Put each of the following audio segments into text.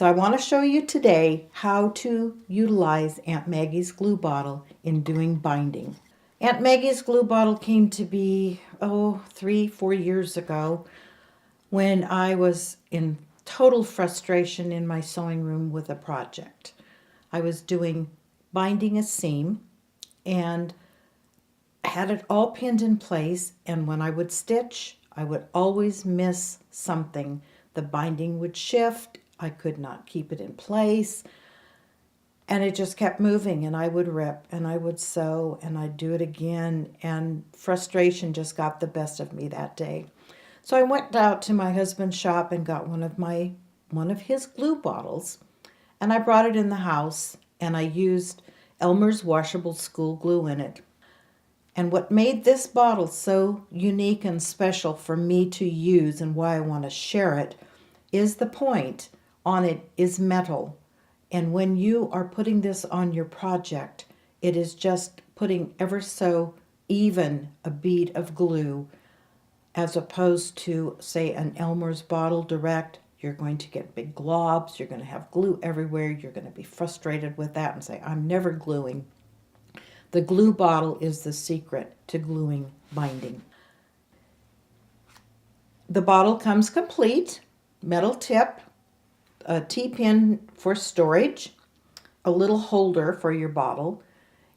So I want to show you today how to utilize Aunt Maggie's glue bottle in doing binding. Aunt Maggie's glue bottle came to be, 3-4 years ago when I was in total frustration in my sewing room with a project. I was binding a seam and had it all pinned in place, and when I would stitch, I would always miss something. The binding would shift, I could not keep it in place, and it just kept moving, and I would rip and I would sew and I'd do it again, and frustration just got the best of me that day. So I went out to my husband's shop and got one of his glue bottles, and I brought it in the house, and I used Elmer's washable school glue in it. And what made this bottle so unique and special for me to use, and why I want to share it, is the point on it is metal. And when you are putting this on your project, it is just putting ever so even a bead of glue, as opposed to, say, an Elmer's bottle direct. You're going to get big globs, you're going to have glue everywhere, you're going to be frustrated with that and say, I'm never gluing. The glue bottle is the secret to gluing binding. The bottle comes complete, metal tip, a T-pin for storage, a little holder for your bottle,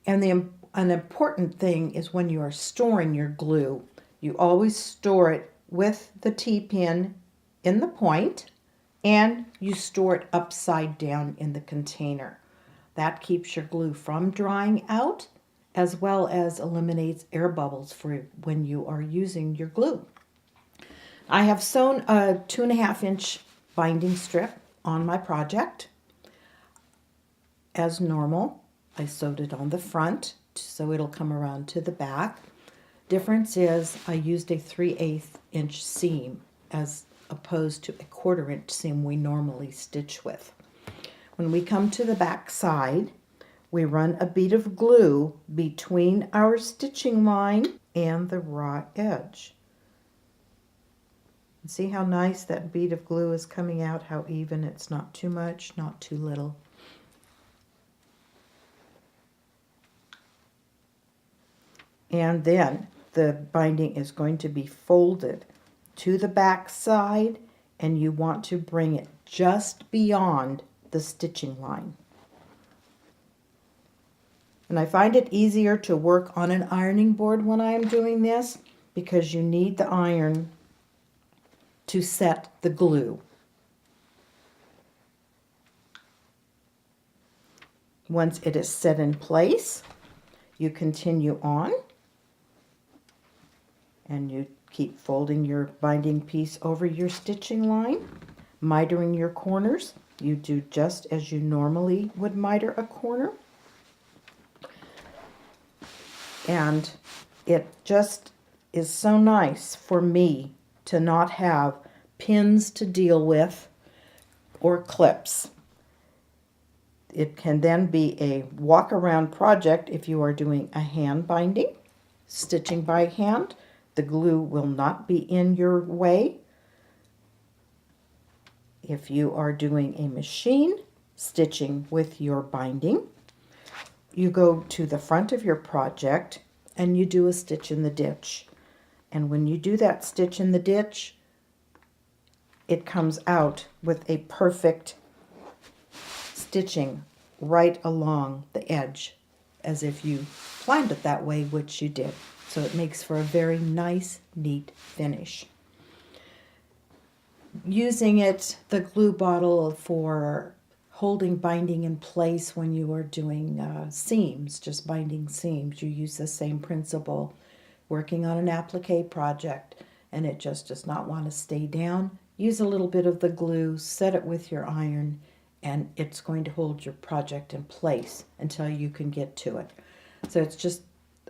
and an important thing is when you are storing your glue, you always store it with the T-pin in the point, and you store it upside down in the container. That keeps your glue from drying out, as well as eliminates air bubbles for when you are using your glue. I have sewn a 2.5-inch binding strip on my project. As normal, I sewed it on the front so it'll come around to the back. Difference is I used a 3/8 inch seam as opposed to a 1/4 inch seam we normally stitch with. When we come to the back side, we run a bead of glue between our stitching line and the raw edge. See how nice that bead of glue is coming out, how even. It's not too much, not too little. And then the binding is going to be folded to the back side, and you want to bring it just beyond the stitching line. And I find it easier to work on an ironing board when I am doing this, because you need the iron to set the glue. Once it is set in place, you continue on, and you keep folding your binding piece over your stitching line, mitering your corners. You do just as you normally would miter a corner. And it just is so nice for me to not have pins to deal with or clips. It can then be a walk-around project if you are doing a hand binding, stitching by hand. The glue will not be in your way. If you are doing a machine stitching with your binding, you go to the front of your project and you do a stitch in the ditch. And when you do that stitch in the ditch, it comes out with a perfect stitching right along the edge, as if you planned it that way, which you did. So it makes for a very nice, neat finish. Using the glue bottle for holding binding in place when you are doing seams, just binding seams, you use the same principle. Working on an applique project and it just does not want to stay down, use a little bit of the glue, set it with your iron, and it's going to hold your project in place until you can get to it. So it's just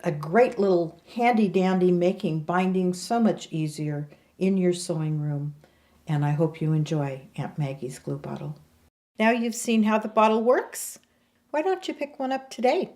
a great little handy dandy, making binding so much easier in your sewing room. And I hope you enjoy Aunt Maggie's glue bottle. Now you've seen how the bottle works, why don't you pick one up today?